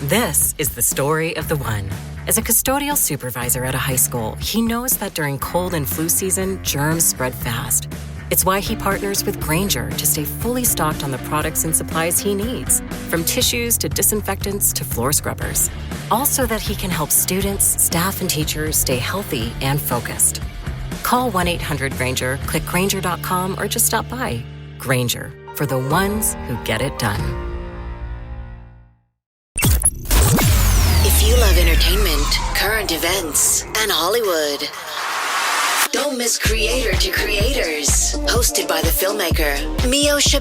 This is the story of the one. As a custodial supervisor at a high school, he knows that during cold and flu season, germs spread fast. It's why he partners with Grainger to stay fully stocked on the products and supplies he needs, from tissues to disinfectants to floor scrubbers. All so that he can help students, staff, and teachers stay healthy and focused. Call 1-800-GRAINGER, click Grainger.com, or just stop by. Grainger, for the ones who get it done. If you love entertainment, current events, and Hollywood, don't miss Creator to Creators, hosted by the filmmaker Meosha,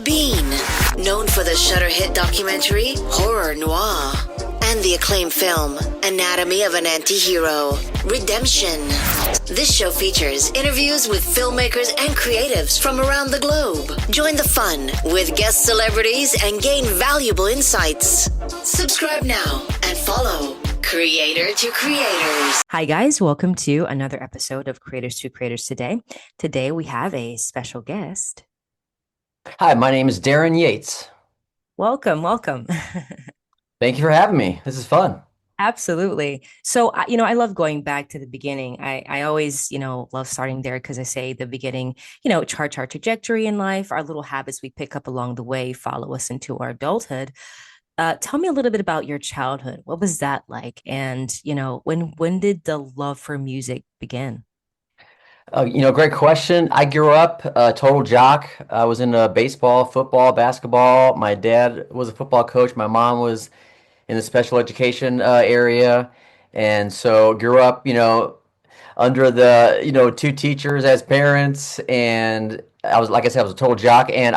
known for the Shudder hit documentary Horror Noir and the acclaimed film Anatomy of an Anti-Hero, Redemption. This show features interviews with filmmakers and creatives from around the globe. Join the fun with guest celebrities and gain valuable insights. Subscribe now and follow Creator to Creators. Hi, guys. Welcome to another episode of Creators to Creators today. Today, we have a special guest. Hi, my name is Darryn Yates. Welcome. Thank you for having me. This is fun. Absolutely. So, I love going back to the beginning. I always, love starting there because I say the beginning, charts our trajectory in life, our little habits we pick up along the way, follow us into our adulthood. Tell me a little bit about your childhood. What was that like? And, when did the love for music begin? Great question. I grew up a total jock. I was into baseball, football, basketball. My dad was a football coach. My mom was in the special education area. And so grew up, under the, two teachers as parents. And I was, like I said, I was a total jock. And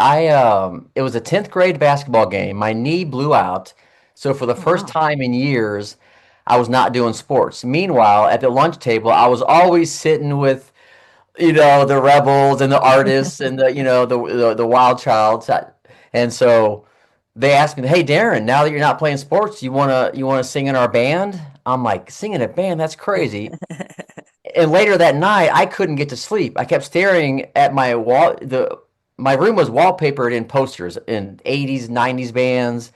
it was a 10th grade basketball game. My knee blew out. So for the first time in years, I was not doing sports. Meanwhile, at the lunch table, I was always sitting with, the rebels and the artists and the wild child. And so they asked me, "Hey, Darryn, now that you're not playing sports, you wanna sing in our band?" I'm like, "Sing in a band? That's crazy." And later that night, I couldn't get to sleep. I kept staring at my wall. My room was wallpapered in posters in 80s, 90s bands.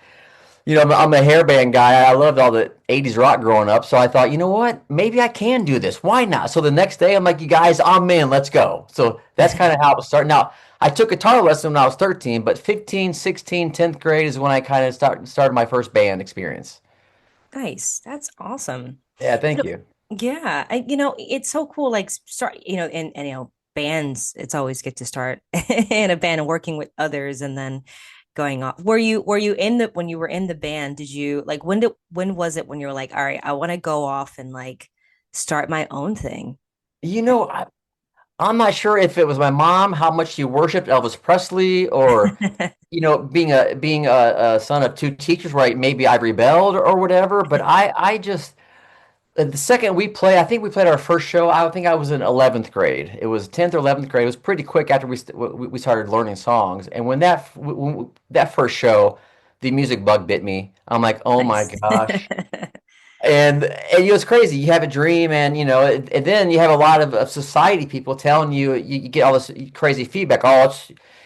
I'm a hair band guy. I loved all the 80s rock growing up. So I thought, you know what? Maybe I can do this. Why not? So the next day, I'm like, "You guys, I'm in. Let's go." So that's kind of how it started. Now, I took guitar lesson when I was 13, but 15, 16, 10th grade is when I kind of started my first band experience. Nice. That's awesome. Yeah, thank you. Yeah. It's so cool. Like start, bands, it's always good to start in a band and working with others and then going off. Were you when you were in the band, did you like, when was it when you were like, all right, I want to go off and like start my own thing? I'm not sure if it was my mom, how much she worshipped Elvis Presley, or being a son of two teachers, right? Maybe I rebelled or whatever. But I just the second I think we played our first show. I think I was in 11th grade. It was 10th or 11th grade. It was pretty quick after we started learning songs. And when that first show, the music bug bit me. I'm like, oh my Nice. gosh. And it's crazy. You have a dream, and then you have a lot of society people telling you get all this crazy feedback. Oh,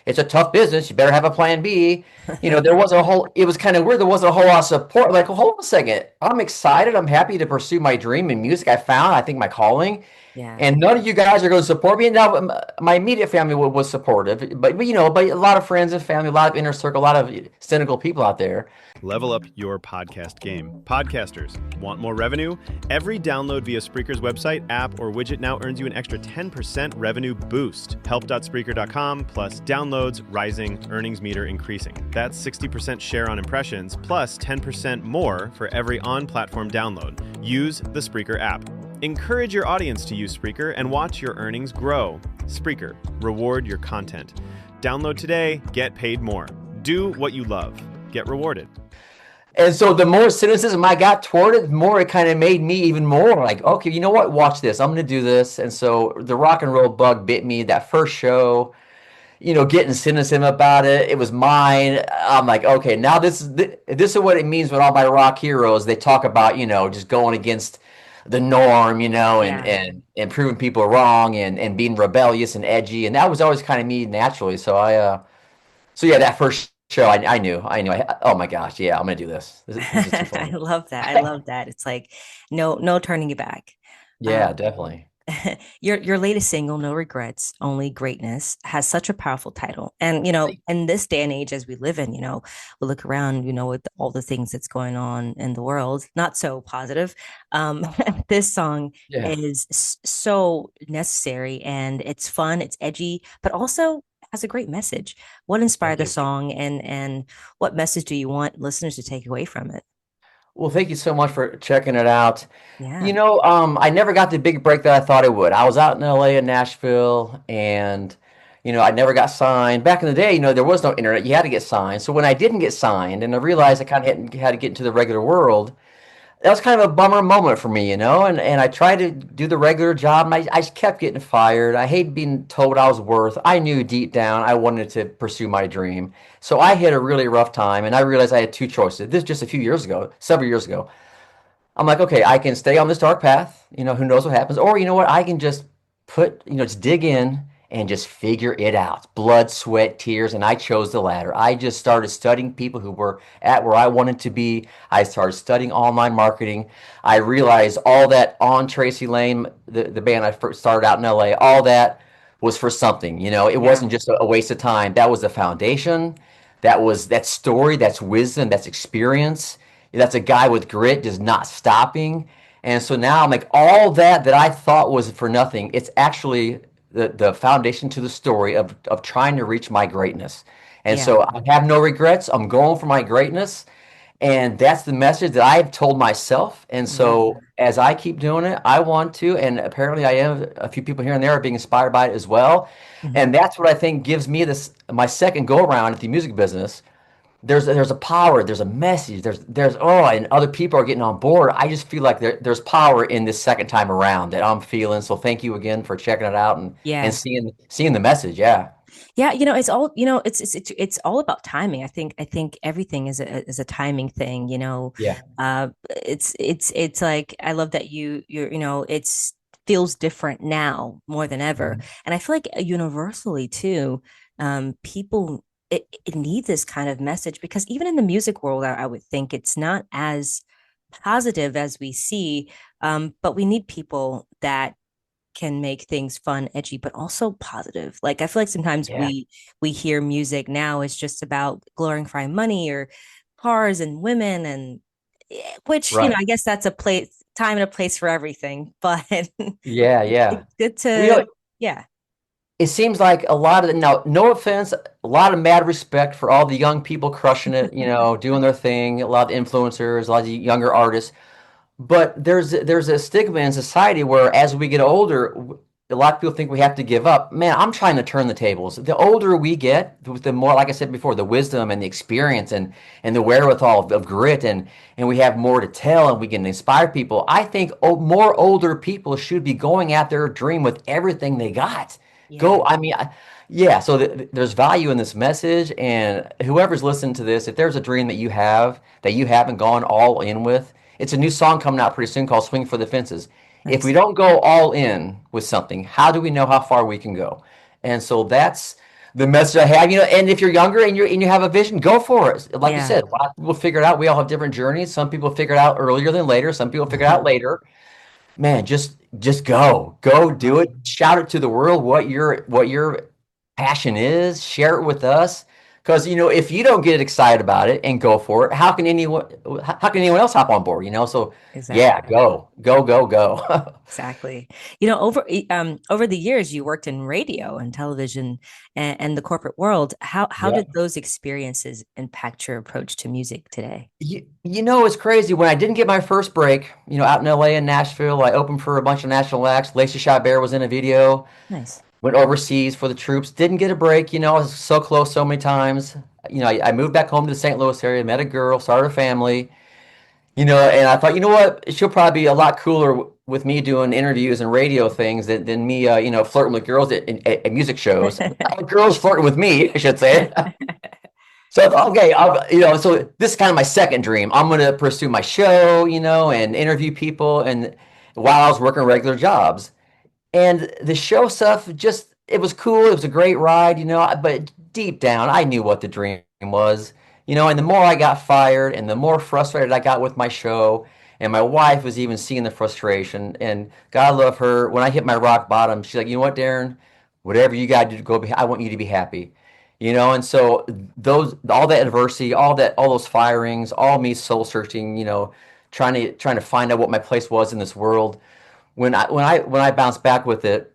it's a tough business. You better have a plan B. It was kind of weird. There wasn't a whole lot of support. Like, hold on a second. I'm excited. I'm happy to pursue my dream in music. I think, my calling. Yeah. And none of you guys are going to support me. Now, my immediate family was supportive, but a lot of friends and family, a lot of inner circle, a lot of cynical people out there. Level up your podcast game. Podcasters, want more revenue? Every download via Spreaker's website, app, or widget now earns you an extra 10% revenue boost. Help.Spreaker.com plus downloads rising, earnings meter increasing. That's 60% share on impressions plus 10% more for every on-platform download. Use the Spreaker app. Encourage your audience to use Spreaker and watch your earnings grow. Spreaker, reward your content. Download today, get paid more. Do what you love. Get rewarded. And so the more cynicism I got toward it, the more it kind of made me even more like, okay, you know what? Watch this. I'm going to do this. And so the rock and roll bug bit me. That first show, getting cynicism about it. It was mine. I'm like, okay, now this is what it means when all my rock heroes, they talk about, just going against the norm, and proving people wrong and being rebellious and edgy. And that was always kind of me naturally. So that first show, I knew. Oh my gosh, yeah, I'm gonna do this. This is too I funny. love that. I love that. It's like no turning it back. Yeah, Um, definitely. your latest single, No Regrets, Only Greatness, has such a powerful title. And in this day and age as we live in, we look around, with all the things that's going on in the world, not so positive. Um, this song Yeah. is so necessary and it's fun, it's edgy, but also has a great message. What inspired Thank the you. song and what message do you want listeners to take away from it? Well, thank you so much for checking it out. Yeah. I never got the big break that I thought I would. I was out in LA and Nashville, and I never got signed. Back in the day, there was no internet. You had to get signed. So when I didn't get signed, and I realized I kind of had to get into the regular world, that was kind of a bummer moment for me, and I tried to do the regular job, and I just kept getting fired. I hate being told what I was worth. I knew deep down I wanted to pursue my dream. So I hit a really rough time, and I realized I had two choices. This just a few years ago, several years ago. I'm like, okay, I can stay on this dark path, who knows what happens, or you know what, I can just just dig in and just figure it out. Blood, sweat, tears, and I chose the latter. I just started studying people who were at where I wanted to be. I started studying online marketing. I realized all that On Tracy Lane, the band I first started out in LA, all that was for something. It Yeah. wasn't just a waste of time. That was the foundation. That story, that's wisdom, that's experience. That's a guy with grit, just not stopping. And so now I'm like, all that I thought was for nothing, it's actually the foundation to the story of trying to reach my greatness. And Yeah. so I have no regrets. I'm going for my greatness. And that's the message that I've told myself. And Yeah. so as I keep doing it, I want to. And apparently I am. A few people here and there are being inspired by it as well. Mhm. And that's what I think gives me my second go around at the music business. There's a power, there's a message, and other people are getting on board. I just feel like there's power in this second time around that I'm feeling. So thank you again for checking it out and Yeah. seeing the message. Yeah. Yeah, it's all, it's all about timing. I think everything is a timing thing, Yeah. it's like I love that it's feels different now more than ever. Mhm. And I feel like universally too, people it need this kind of message because even in the music world, I would think it's not as positive as we see. But we need people that can make things fun, edgy, but also positive. Like I feel like sometimes Yeah. we hear music now is just about glorifying money or cars and women and which, Right. I guess that's a place time and a place for everything. But Yeah. Yeah. it's good Well, to yeah. it seems like a lot of now, no offense, a lot of mad respect for all the young people crushing it, doing their thing. A lot of influencers, a lot of younger artists. But there's a stigma in society where as we get older, a lot of people think we have to give up. Man, I'm trying to turn the tables. The older we get, the more, like I said before, the wisdom and the experience and the wherewithal of grit and we have more to tell and we can inspire people. I think more older people should be going at their dream with everything they got. Yeah. Go, I mean, yeah. So there's value in this message, and whoever's listening to this, if there's a dream that you haven't gone all in with, it's a new song coming out pretty soon called Swing for the Fences. If we Nice. don't go all in with something, how do we know how far we can go? And so that's the message I have, and if you're younger and you have a vision, go for it. Like you Yeah. said, a lot of people figure it out. We all have different journeys. Some people figure it out earlier than later. Some people figure it out later. Man, just go do it. Shout it to the world what your passion is. Share it with us. Because if you don't get excited about it and go for it, how can anyone else hop on board? So yeah, Exactly. go. Exactly. Over the years, you worked in radio and television and the corporate world. How Yeah. did those experiences impact your approach to music today? It's crazy. When I didn't get my first break, out in LA and Nashville, I opened for a bunch of national acts. Lacey Chabert was in a video. Nice. Went overseas for the troops. Didn't get a break. I was so close so many times. I moved back home to the St. Louis area, met a girl, started a family. And I thought, you know what? She'll probably be a lot cooler with me doing interviews and radio things than me, flirting with girls at music shows. Girls flirting with me, I should say. So I thought, okay, so this is kind of my second dream. I'm going to pursue my show, and interview people, and while I was working regular jobs. And the show stuff it was cool. It was a great ride, but deep down, I knew what the dream was, and the more I got fired and the more frustrated I got with my show, and my wife was even seeing the frustration, and God love her, when I hit my rock bottom, she's like, you know what, Darren, whatever you got to do to go, I want you to be happy, and so all that adversity, all those firings, all me soul searching, trying to find out what my place was in this world. When I bounced back with it,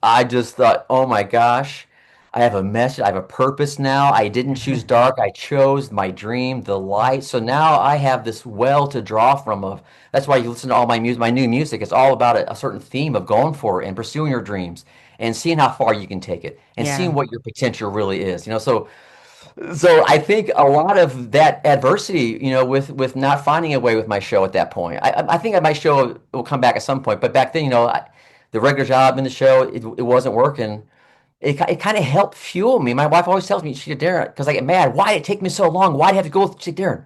I just thought, oh my gosh, I have a message, I have a purpose now. I didn't choose dark, I chose my dream, the light. So now I have this well to draw from of. That's why you listen to all my music, my new music. It's all about a certain theme of going for it and pursuing your dreams and seeing how far you can take it and Yeah. seeing what your potential really is. So I think a lot of that adversity, with not finding a way with my show at that point. I think my show will come back at some point, but back then, the regular job in the show, it wasn't working. It kind of helped fuel me. My wife always tells me, she said, Darren, because I get mad. Why did it take me so long? Why did I have to go? She said, Darren,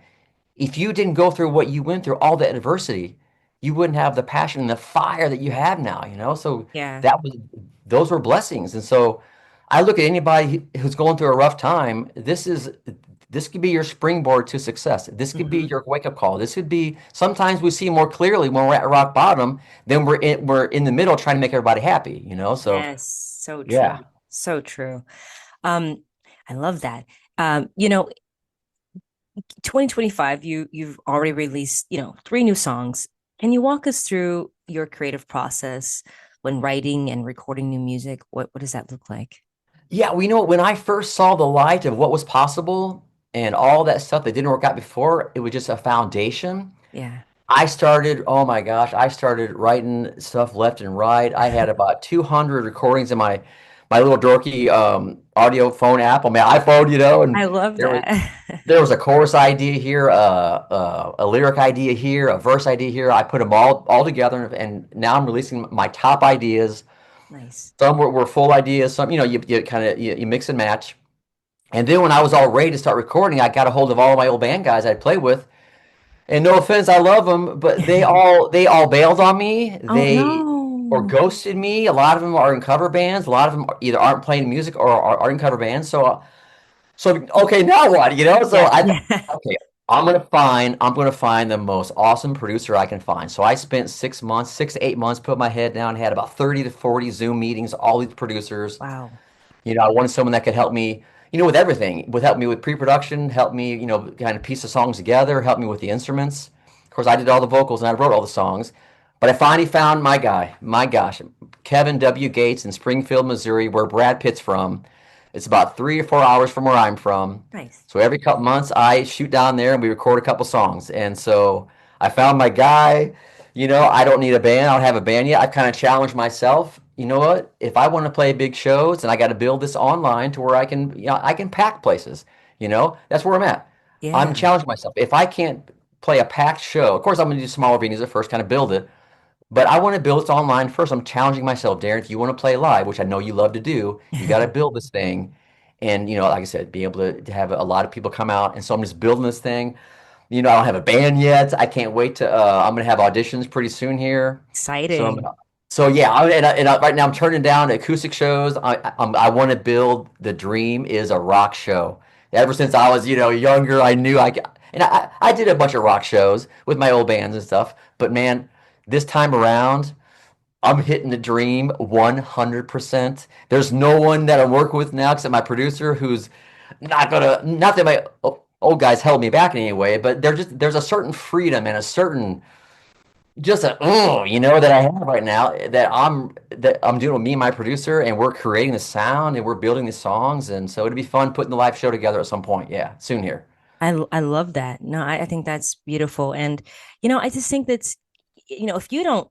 if you didn't go through what you went through, all the adversity, you wouldn't have the passion and the fire that you have now. So Yeah. that was those were blessings. And so I look at anybody who's going through a rough time, this could be your springboard to success. This could be Hmm. your wake-up call. This could be sometimes we see more clearly when we're at rock bottom than we're in the middle trying to make everybody happy. So Yes. So true. yeah. So true. Um, I love that. Um, you know, 2025, you've already released, three new songs. Can you walk us through your creative process when writing and recording new music? What does that look like? Yeah, when I first saw the light of what was possible and all that stuff that didn't work out before, it was just a foundation. Yeah. Oh my gosh, I started writing stuff left and right. I had about 200 recordings in my little dorky audio phone app on my iPhone, and I love there was that. there was a chorus idea here, a lyric idea here, a verse idea here. I put them all together, and now I'm releasing my top ideas. Nice. Some were full ideas. Some, you kind of you mix and match. And then when I was all ready to start recording, I got a hold of all of my old band guys I'd play with. And no offense, I love them, but they all bailed on me. Oh They or no. ghosted me. A lot of them are in cover bands. A lot of them either aren't playing music or are in cover bands. So okay, now what? So Yeah. I thought, Yeah. okay, I'm gonna find the most awesome producer I can find. So I spent 6 months, 6 to 8 months, put my head down, had about 30 to 40 Zoom meetings, all these producers. Wow. I wanted someone that could help me, with everything, help me with pre-production, help me, kind of piece the songs together, help me with the instruments. Of course, I did all the vocals and I wrote all the songs. But I finally found my guy, my gosh, Kevin W. Gates in Springfield, Missouri, where Brad Pitt's from. It's about 3 or 4 hours from where I'm from. Nice. So every couple months, I shoot down there and we record a couple songs. And so I found my guy. I don't need a band. I don't have a band yet. I kind of challenged myself. You know what? If I want to play big shows, and I got to build this online to where I can pack places. That's where I'm at. I'm Yeah. challenging myself. If I can't play a packed show, of course I'm going to do smaller venues at first, kind of build it. But I want to build this online first. I'm challenging myself, Darren. If you want to play live, which I know you love to do, you got to build this thing. And like I said, be able to have a lot of people come out. And so I'm just building this thing. I don't have a band yet. I can't wait to. I'm gonna have auditions pretty soon here. So I'm Exciting. gonna. So yeah, right now I'm turning down acoustic shows. I want to build the dream is a rock show. Ever since I was younger, I knew and I did a bunch of rock shows with my old bands and stuff. But man, this time around, I'm hitting the dream 100%. There's no one that I'm working with now except my producer, who's not that my old guys held me back in any way, but there's a certain freedom and a certain just a that I have right now that I'm doing with me and my producer, and we're creating the sound and we're building the songs, and so it'd be fun putting the live show together at some point. Yeah, soon here. I love that. No, I think that's beautiful. And, I just think that's, if you don't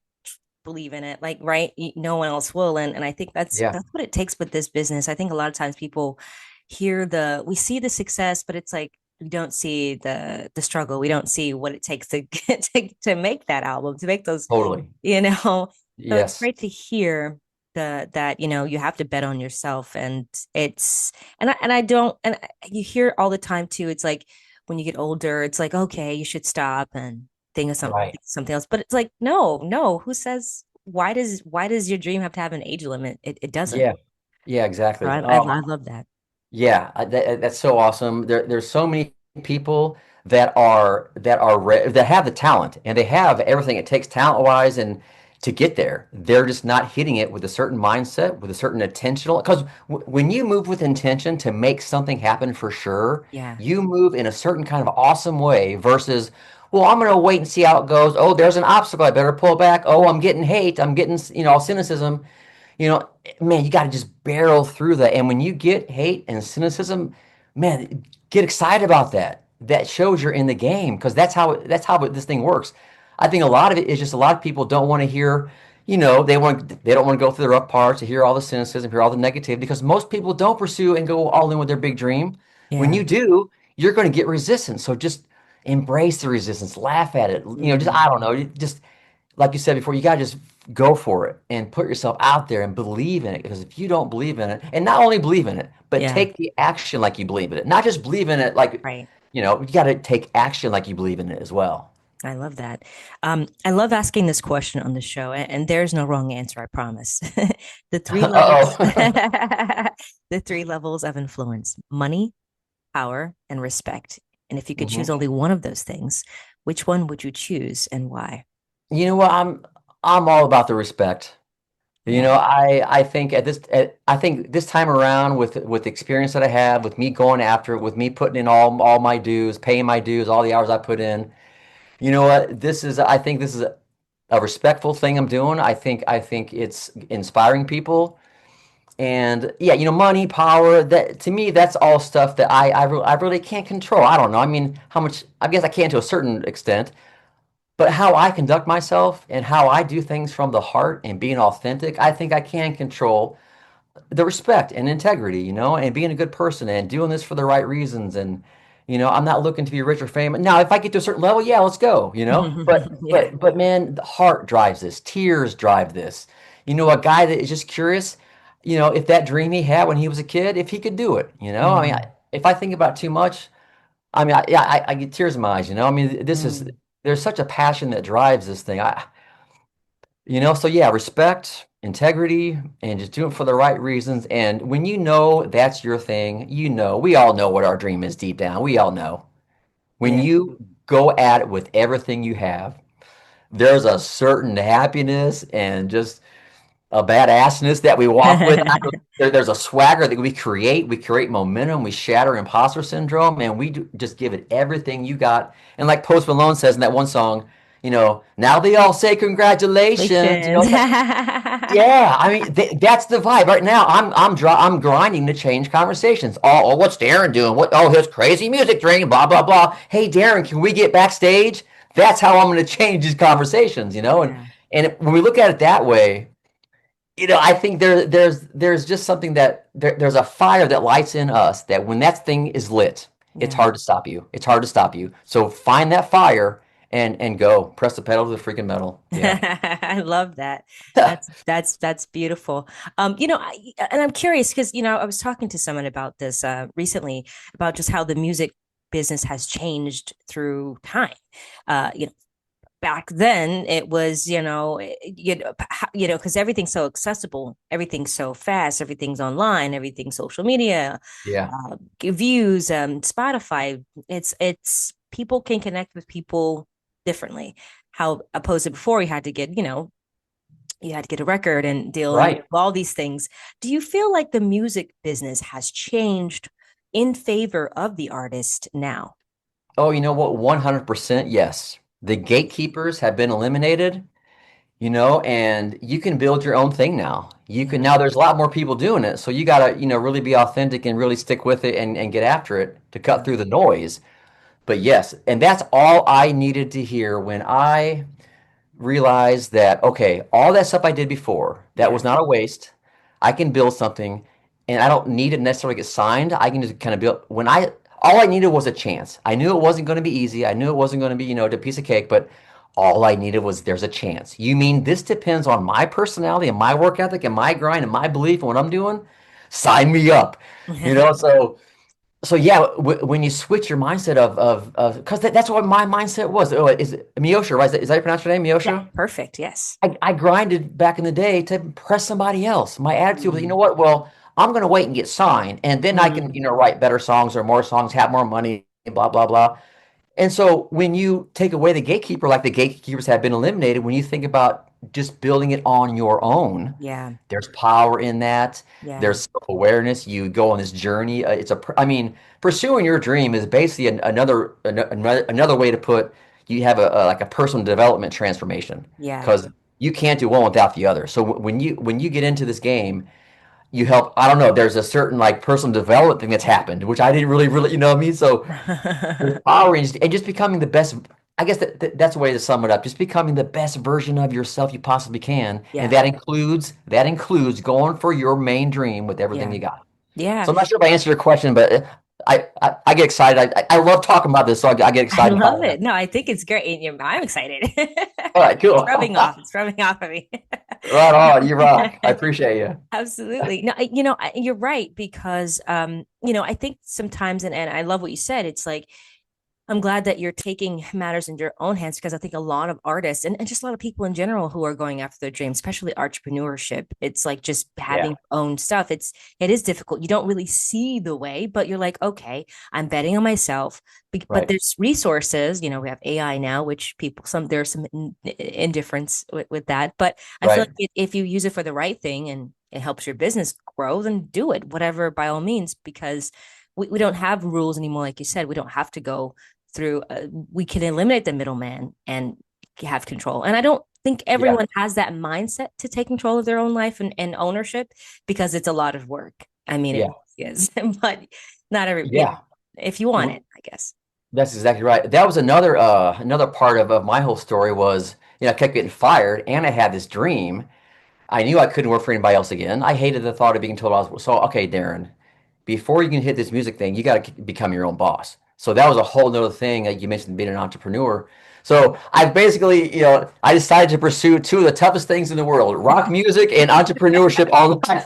believe in it, like, right, no one else will. And I think that's Yeah, that's what it takes with this business. I think a lot of times people we see the success, but it's like we don't see the struggle. We don't see what it takes to get to make that album, to make those, totally. you know. So it's Yes. great to hear that you have to bet on yourself, and it's and I don't and you hear all the time too. It's like when you get older, it's like, okay, you should stop and Right. think of something else. But it's like, no, who says, why does your dream have to have an age limit? It doesn't. Yeah. Yeah, So exactly. I love that. Yeah, that's so awesome. There's so many people that have the talent and they have everything it takes talent wise and to get there. They're just not hitting it with a certain mindset, with a certain intentional. Because when you move with intention to make something happen for sure, Yeah. you move in a certain kind of awesome way versus, well, I'm gonna wait and see how it goes. Oh, there's an obstacle. I better pull back. Oh, I'm getting hate. I'm getting, cynicism. You know, man, you got to just barrel through that. And when you get hate and cynicism, man, get excited about that. That shows you're in the game because this thing works. I think a lot of it is just a lot of people don't want to hear, they don't want to go through the rough parts to hear all the cynicism, hear all the negativity because most people don't pursue and go all in with their big dream. When Yeah. you do, you're going to get resistance. So just embrace the resistance, laugh at it. Just I don't know, just like you said before, you got to just go for it and put yourself out there and believe in it. Because if you don't believe in it, and not only believe in it, but Yeah. take the action like you believe in it, not just believe in it like, Right. you got to take action like you believe in it as well. I love that. I love asking this question on the show, and there's no wrong answer, I promise. The three levels, Uh-oh. the three levels of influence: money, power, and respect. And if you could choose Mhm. only one of those things, which one would you choose and why? You know what? I'm all about the respect. Yeah. I think this time around with the experience that I have, with me going after it, with me putting in all my dues, paying my dues, all the hours I put in. You know what? I think this is a respectful thing I'm doing. I think it's inspiring people. And yeah, money, power, that to me, that's all stuff that I really can't control. I don't know. I mean, how much, I guess I can to a certain extent, but how I conduct myself and how I do things from the heart and being authentic, I think I can control the respect and integrity, and being a good person and doing this for the right reasons. And, I'm not looking to be rich or famous. Now, if I get to a certain level, yeah, let's go. But, Yeah. but, but man, the heart drives this. Tears drive this. A guy that is just curious, if that dream he had when he was a kid, if he could do it, I mean, Mm, if I think about it too much, I mean, yeah, I get tears in my eyes, I mean, mm, there's such a passion that drives this thing. So yeah, respect, integrity, and just do it for the right reasons. And when you know that's your thing, we all know what our dream is deep down. We all know. When yeah. you go at it with everything you have, there's a certain happiness and just a badassness that we walk with. There's a swagger that we create. We create momentum. We shatter imposter syndrome, and just give it everything you got. And like Post Malone says in that one song, now they all say congratulations. Congratulations. Yeah, I mean that's the vibe right now. I'm grinding to change conversations. Oh, what's Darryn doing? What? Oh, his crazy music dream. Blah blah blah. Hey, Darryn, can we get backstage? That's how I'm going to change these conversations. Yeah. When we look at it that way, I think there's just something there's a fire that lights in us that when that thing is lit, it's Yeah. hard to stop you. It's hard to stop you. So find that fire and go. Press the pedal to the freaking metal. Yeah. I love that. That's beautiful. And I'm curious because I was talking to someone about this recently about just how the music business has changed through time. Back then it was because everything's so accessible, everything's so fast, everything's online, everything's social media, Yeah. views, Spotify. It's people can connect with people differently. How opposed to before, you had to get a record and deal and Right. all these things. Do you feel like the music business has changed in favor of the artist now? Oh, you know what? 100% yes. The gatekeepers have been eliminated, and you can build your own thing now. Yeah. Now there's a lot more people doing it. So you got to, really be authentic and really stick with it and get after it to cut through the noise. But yes, and that's all I needed to hear when I realize that, okay, all that stuff I did before, that Yeah. was not a waste. I can build something and I don't need to necessarily get signed. I can just kind of build all I needed was a chance. I knew it wasn't going to be easy. I knew it wasn't going to be, a piece of cake, but all I needed was there's a chance. You mean this depends on my personality and my work ethic and my grind and my belief in what I'm doing? Sign me up. So yeah, when you switch your mindset of because that's what my mindset was. Oh, is it Meosha, right? Is that you pronounce your name, Yeah. Meosha? Perfect. Yes. I grinded back in the day to impress somebody else. My attitude was, you know Mm. what? Well, I'm going to wait and get signed, and then I can, Mm, write better songs or more songs, have more money, blah, blah, blah. And so when you take away the gatekeeper, like the gatekeepers have been eliminated, when you think about just building it on your own, yeah, there's power in that. yeah, There's self-awareness. You go on this journey. I mean, pursuing your dream is basically another way to put, you have like a personal development transformation, yeah, because you can't do one without the other. So when you get into this game, you help, I don't know, there's a certain like personal development thing that's happened, which I didn't really, you know what I mean? So there's power in and just becoming the best. I guess that's a way to sum it up. Just becoming the best version of yourself you possibly can, and yeah, that includes going for your main dream with everything yeah, you got. yeah. So I'm not sure if I answered your question, but I get excited. I love talking about this, so I get I excited love talking about it. it. No, I think it's great. I'm excited. All right, It's cool. rubbing off. It's rubbing off of me. Right on. You rock. I appreciate you. Absolutely. No, you're right because I think sometimes and I love what you said. It's like I'm glad that you're taking matters into your own hands because I think a lot of artists and just a lot of people in general who are going after their dreams, especially entrepreneurship, it's like just Yeah. having your own stuff. It is difficult. You don't really see the way, but you're like, okay, I'm betting on myself. But Right. there's resources. We have AI now, which there's some indifference with that. But I feel Right. like if you use it for the right thing and it helps your business grow, then do it, whatever, by all means, because we don't have rules anymore. Like you said, we don't have to go through we can eliminate the middleman and have control. And I don't think Yeah. everyone has that mindset to take control of their own life and ownership because it's a lot of work. I mean, it Yeah. really is. But not Yeah. if you want Well, it, I guess. that's exactly right. That was another part of my whole story was, I kept getting fired and I had this dream. I knew I couldn't work for anybody else again. I hated the thought of being told I was so, okay, Darren, before you can hit this music thing, you got to become your own boss. So that was a whole nother thing that you mentioned, being an entrepreneur. So I basically, I decided to pursue two of the toughest things in the world: rock music and entrepreneurship all the time.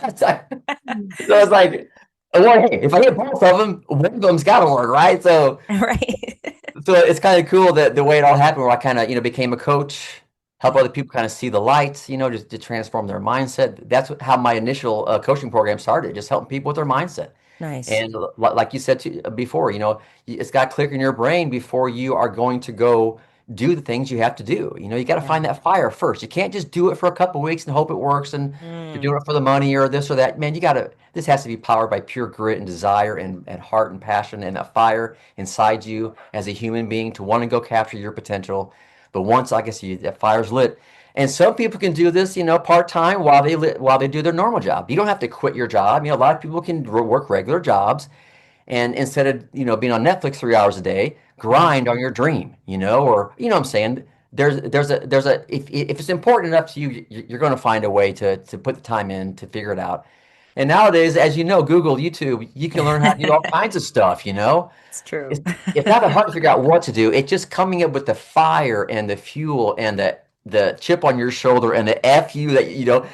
So it's like, well, hey, if I hit both of them, one of them's got to work, right? So Right. so it's kind of cool that the way it all happened, where I kind of, became a coach, help other people kind of see the light, just to transform their mindset. That's how my initial coaching program started, just helping people with their mindset. Nice. And like you said before, it's got to click in your brain before you are going to go do the things you have to do. You got to Yeah. find that fire first. You can't just do it for a couple of weeks and hope it works, and you're Mm, doing it for the money or this or that. Man, this has to be powered by pure grit and desire and heart and passion and that fire inside you as a human being to want to go capture your potential. But once, I guess, that fire's lit, and some people can do this, part time while they do their normal job. You don't have to quit your job. A lot of people can work regular jobs, and instead of being on Netflix 3 hours a day, mm, grind on your dream. Or what I'm saying. There's a if it's important enough to you, you're going to find a way to put the time in to figure it out. And nowadays, as you know, Google, YouTube, you can learn how to do all kinds of stuff. it's true. It's not that hard to figure out what to do. It's just coming up with the fire and the fuel and the chip on your shoulder and the FU that you got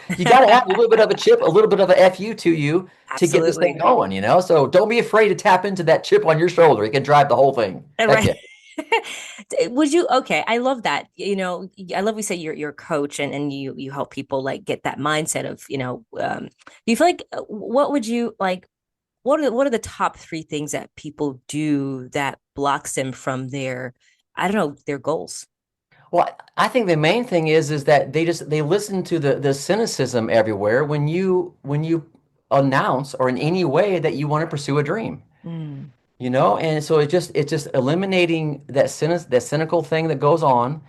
to have a little bit of a chip, a little bit of a FU to you to get this thing Absolutely. going. So don't be afraid to tap into that chip on your shoulder. It can drive the whole thing. Heck Right. yeah. Would you okay, I love that. I love we say you're a coach and you help people like get that mindset of, do you feel like what would you like what are the top three things that people do that blocks them from their, I don't know, their goals? Well, I think the main thing is that they listen to the cynicism everywhere when you announce or in any way that you want to pursue a dream. Mm, And so it's just eliminating that cynical thing that goes on.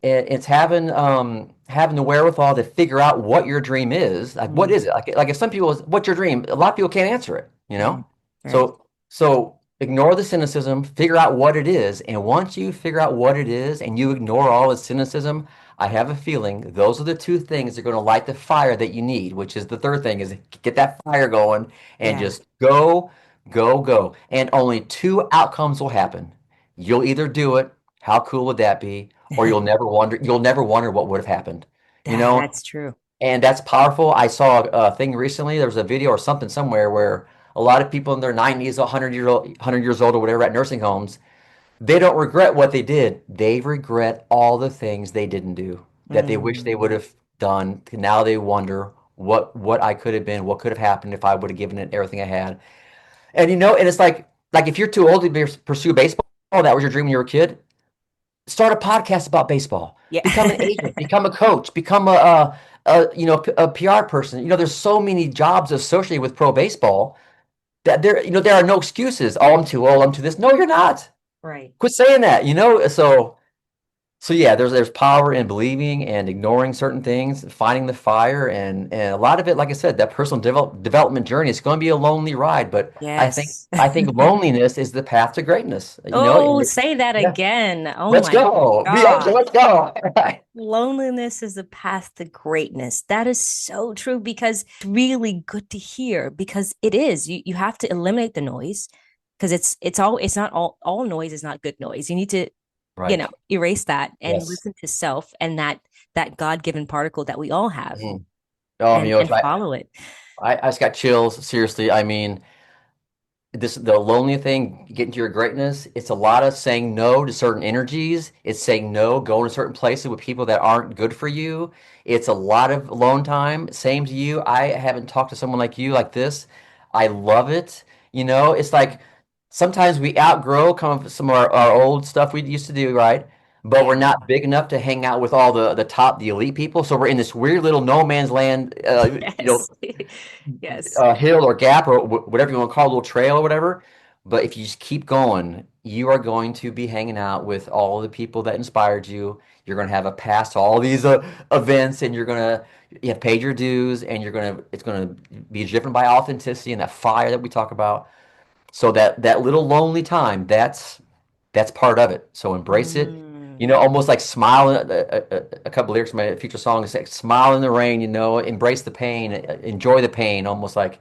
It's having the wherewithal to figure out what your dream is. Like, what is mm, it? Like if some people, what's your dream? A lot of people can't answer it, you right. know? Right. So ignore the cynicism, figure out what it is. And once you figure out what it is and you ignore all the cynicism, I have a feeling those are the two things that are going to light the fire that you need, which is the third thing, is get that fire going and Yeah. just go, go, go. And only two outcomes will happen. You'll either do it. How cool would that be? Or you'll never wonder what would have happened. You know, That's true. and that's powerful. I saw a thing recently. There was a video or something somewhere where a lot of people in their 90s, 100 years old or whatever, at nursing homes, they don't regret what they did. They regret all the things they didn't do that they wish they would Mm, have done. Now they wonder what I could have been, what could have happened if I would have given it everything I had. And and it's like if you're too old to pursue baseball, that was your dream when you were a kid, start a podcast about baseball. Yeah. Become an agent, become a coach, become a PR person. There's so many jobs associated with pro baseball that there are no excuses. Oh, I'm too old, I'm too this. No, you're not. Right. Quit saying that. So yeah, there's power in believing and ignoring certain things, finding the fire, and a lot of it, like I said, that personal development journey is going to be a lonely ride, but I think Yes. I think loneliness is the path to greatness. Oh, say that Yeah. again. Oh Let's my go. Meosha, God. let's go. Loneliness is the path to greatness. That is so true because it's really good to hear because it is. You have to eliminate the noise because it's not all noise is not good noise. You need to, Right. erase that and Yes. listen to self and that God-given particle that we all have Mhm. Oh, and Meosha, follow it. I just got chills. Seriously, I mean, the lonely thing, getting to your greatness, it's a lot of saying no to certain energies. It's saying no, going to certain places with people that aren't good for you. It's a lot of alone time. Same to you. I haven't talked to someone like you like this. I love it. It's like sometimes we outgrow some of our old stuff we used to do, right? But we're Yeah. not big enough to hang out with all the elite people. So we're in this weird little no man's land, Yes. Yes. hill or gap or whatever you want to call it, a little trail or whatever. But if you just keep going, you are going to be hanging out with all the people that inspired you. You're going to have a pass to all these events, and you have paid your dues, and it's going to be driven by authenticity and that fire that we talk about. So that little lonely time, that's part of it. So embrace it. Mm. Almost like smile. A couple lyrics from my future song is like, smile in the rain. Embrace the pain, enjoy the pain. Almost like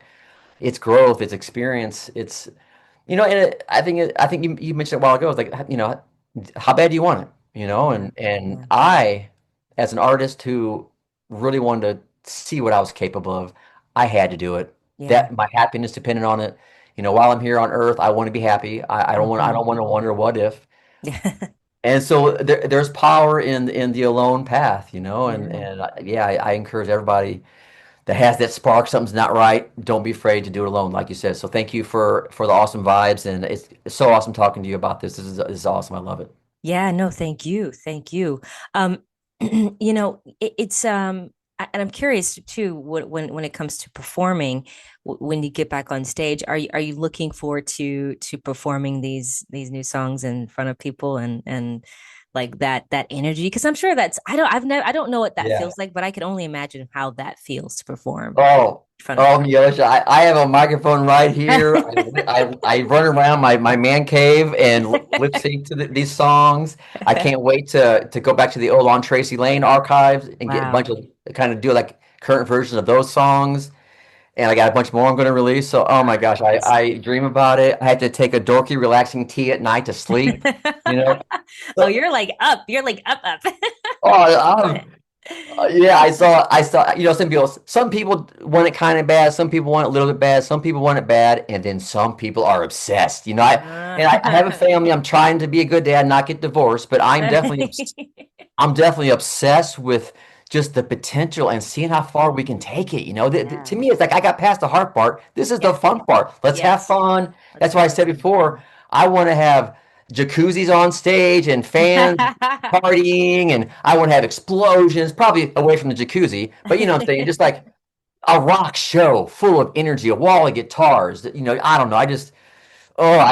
it's growth, it's experience, I think you mentioned it a while ago. It's like, how bad do you want it? Yeah. And Yeah. I, as an artist who really wanted to see what I was capable of, I had to do it. Yeah. That my happiness depended on it. While I'm here on Earth, I want to be happy. I Mhm. don't want to wonder what if. Yeah. And so there's power in the alone path, Yeah. yeah, I encourage everybody that has that spark, something's not right, don't be afraid to do it alone, like you said. So thank you for the awesome vibes, and it's so awesome talking to you about this. This is awesome. I love it. Yeah, no, thank you. Thank you. Um, it's and I'm curious too, when it comes to performing, when you get back on stage, are you looking forward to performing these new songs in front of people and like that energy? Because I'm sure I don't know what that Yeah. feels like, but I can only imagine how that feels to perform Oh, in front of oh, people. Meosha, I have a microphone right here. I run around my man cave and lip sync to these songs. I can't wait to go back to the old On Tracy Lane archives and get a bunch Wow. of kind of do like current versions of those songs. And I got a bunch more I'm going to release. So, oh my gosh, I Awesome. dream about it. I had to take a dorky, relaxing tea at night to sleep. You know, Oh, so, you're like up. You're like up. oh, yeah, I saw. Some people want it kind of bad. Some people want it a little bit bad. Some people want it bad, and then some people are obsessed. I have a family. I'm trying to be a good dad, not get divorced, but I'm definitely obsessed with just the potential and seeing how far we can take it. To Yeah. me, it's like I got past the hard part. This is the Yeah. fun part. Let's have Yes. fun. Let's That's why have I said fun. before, I want to have jacuzzis on stage and fans partying, and I want to have explosions, probably away from the jacuzzi, but you know what I'm saying? Just like a rock show full of energy, a wall of guitars. I don't know.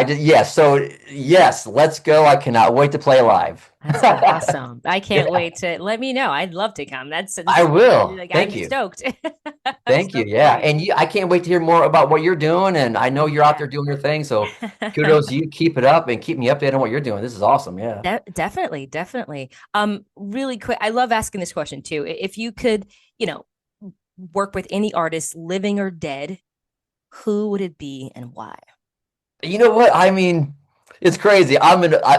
Yes. So, yes, let's go. I cannot wait to play live. That's awesome. I can't Yeah. wait to let me know. I'd love to come. I will. Like Thank I'm you. stoked. I'm Thank you. stoked for Yeah. you. And I can't wait to hear more about what you're doing. And I know you're out Yeah. there doing your thing. So kudos to you. Keep it up and keep me updated on what you're doing. This is awesome. Yeah. Definitely, definitely. Really quick, I love asking this question too. If you could, you know, work with any artist, living or dead, who would it be and why? You know what? I mean, it's crazy. I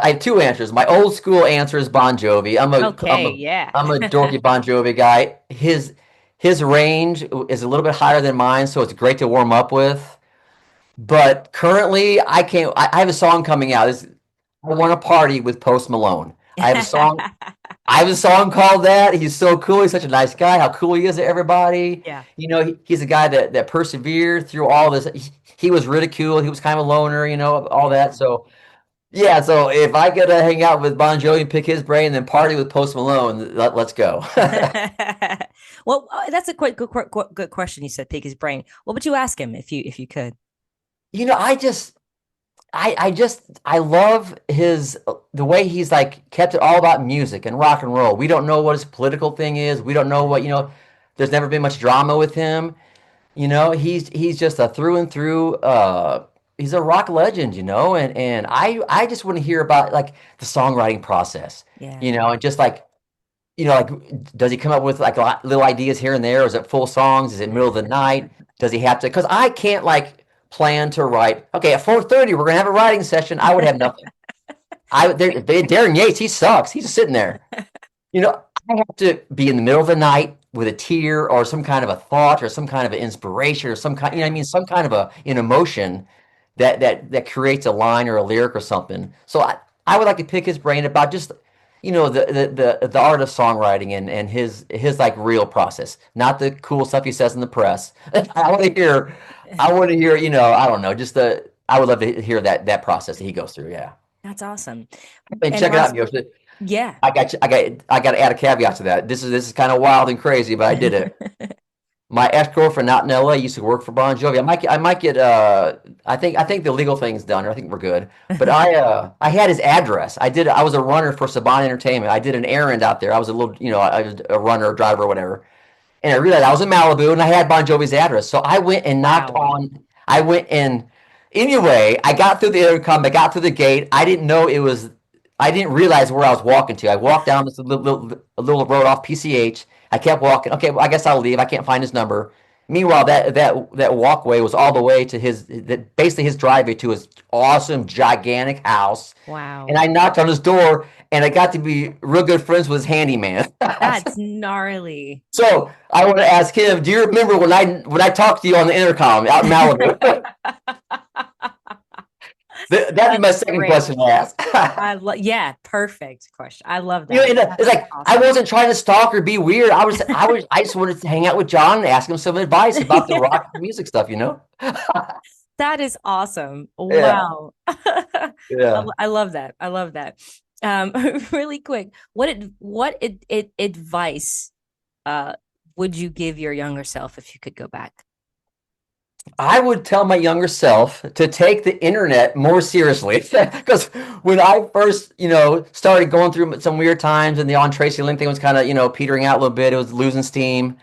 have two answers. My old school answer is Bon Jovi. Okay, yeah. I'm a dorky Bon Jovi guy. His range is a little bit higher than mine, so it's great to warm up with. But currently, I can't. I have a song coming out. I want to party with Post Malone. I have a song. I have a song called that. He's so cool. He's such a nice guy. How cool he is to everybody. Yeah. He's a guy that persevered through all this. He was ridiculed. He was kind of a loner, all that. So yeah. So if I get to hang out with Bon Jovi and pick his brain, and then party with Post Malone, let's go. Well, that's a quite good question. You said pick his brain. What would you ask him if you could? I love the way he's like kept it all about music and rock and roll. We don't know what his political thing is. We don't know there's never been much drama with him. He's just a through and through he's a rock legend, and I just want to hear about like the songwriting process. Yeah. And just like like, does he come up with like little ideas here and there? Or is it full songs? Is it middle of the night? Does he have to? Because I can't like plan to write. Okay, at 4:30 we're gonna have a writing session. I would have nothing. Darryn Yates, he sucks. He's just sitting there. I have to be in the middle of the night with a tear or some kind of a thought or some kind of an inspiration or some kind, some kind of an emotion that creates a line or a lyric or something. So I would like to pick his brain about just the art of songwriting and his like real process, not the cool stuff he says in the press. I want to hear, I don't know, I would love to hear that process that he goes through. Yeah. That's awesome. And check it out, Meosha. Yeah. I got to add a caveat to that. This is kind of wild and crazy, but I did it. My ex-girlfriend out in LA used to work for Bon Jovi. I might get I think the legal thing's done. I think we're good. But I had his address. I was a runner for Saban Entertainment. I did an errand out there. I was a little, I was a runner, driver, whatever. And I realized I was in Malibu and I had Bon Jovi's address. So I went and knocked on. Anyway, I got through the intercom. I got through the gate. I didn't realize where I was walking to. I walked down this little road off PCH. I kept walking. Okay, well, I guess I'll leave. I can't find his number. Meanwhile, that walkway was all the way to basically his driveway to his awesome, gigantic house. Wow. And I knocked on his door, and I got to be real good friends with his handyman. That's gnarly. So I want to ask him, do you remember when I talked to you on the intercom out in Malibu? That'd be my second question to ask. Yeah, perfect question. I love that. It's like awesome. I wasn't trying to stalk or be weird. I just wanted to hang out with John and ask him some advice about the rock music stuff. That is awesome. Wow. Yeah. I love that. I love that. Really quick, what advice would you give your younger self if you could go back? I would tell my younger self to take the internet more seriously, because when I first, started going through some weird times and the On Tracy Lane thing was kind of, petering out a little bit, it was losing steam,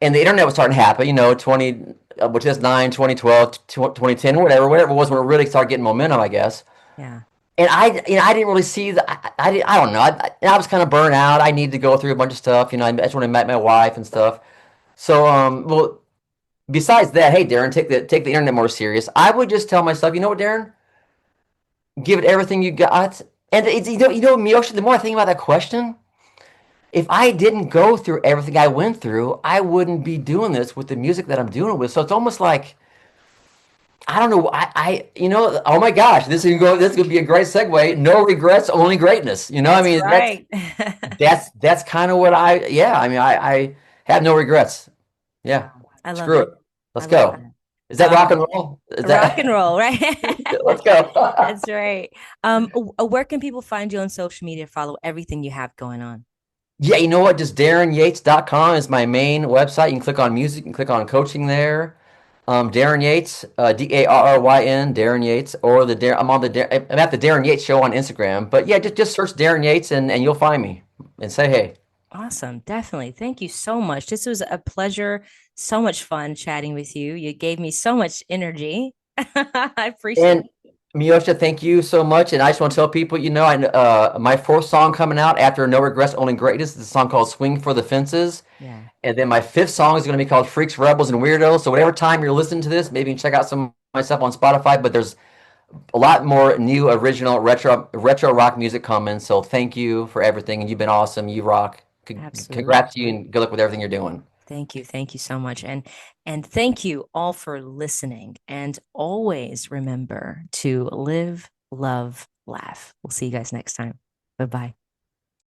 and the internet was starting to happen, 2009, 2012, 2010, whatever it was when it really started getting momentum, I guess. Yeah. And I didn't really see I don't know. I was kind of burnt out. I needed to go through a bunch of stuff. That's when I met my wife and stuff. So, besides that, hey, Darryn, take the internet more serious. I would just tell myself, you know what, Darryn? Give it everything you got. And it's, Meosha, the more I think about that question, if I didn't go through everything I went through, I wouldn't be doing this with the music that I'm doing it with. So it's almost like, I don't know. Oh my gosh, this is going to be a great segue. No regrets, only greatness. Right. That's kind of what I have no regrets. Yeah. I love Screw it. Let's go. Is that rock and roll? Rock and roll, right? Let's go. That's right. Where can people find you on social media? Follow everything you have going on. Yeah, you know what? Just DarrynYates.com is my main website. You can click on music and click on coaching there. Darryn Yates, Darryn, Darryn Yates, or I'm at the Darryn Yates Show on Instagram. But yeah, just search Darryn Yates and you'll find me and say hey. Awesome. Definitely. Thank you so much. This was a pleasure. So much fun chatting with you. You gave me so much energy. I appreciate it. Meosha, thank you so much. And I just want to tell people, my fourth song coming out after No Regrets, Only Greatness is a song called Swing for the Fences. Yeah. And then my fifth song is going to be called Freaks, Rebels, and Weirdos. So whatever time you're listening to this, maybe you can check out some of my stuff on Spotify. But there's a lot more new, original, retro rock music coming. So thank you for everything. And you've been awesome. You rock. Absolutely. Congrats to you and good luck with everything you're doing. Thank you. Thank you so much. And thank you all for listening. And always remember to live, love, laugh. We'll see you guys next time. Bye-bye.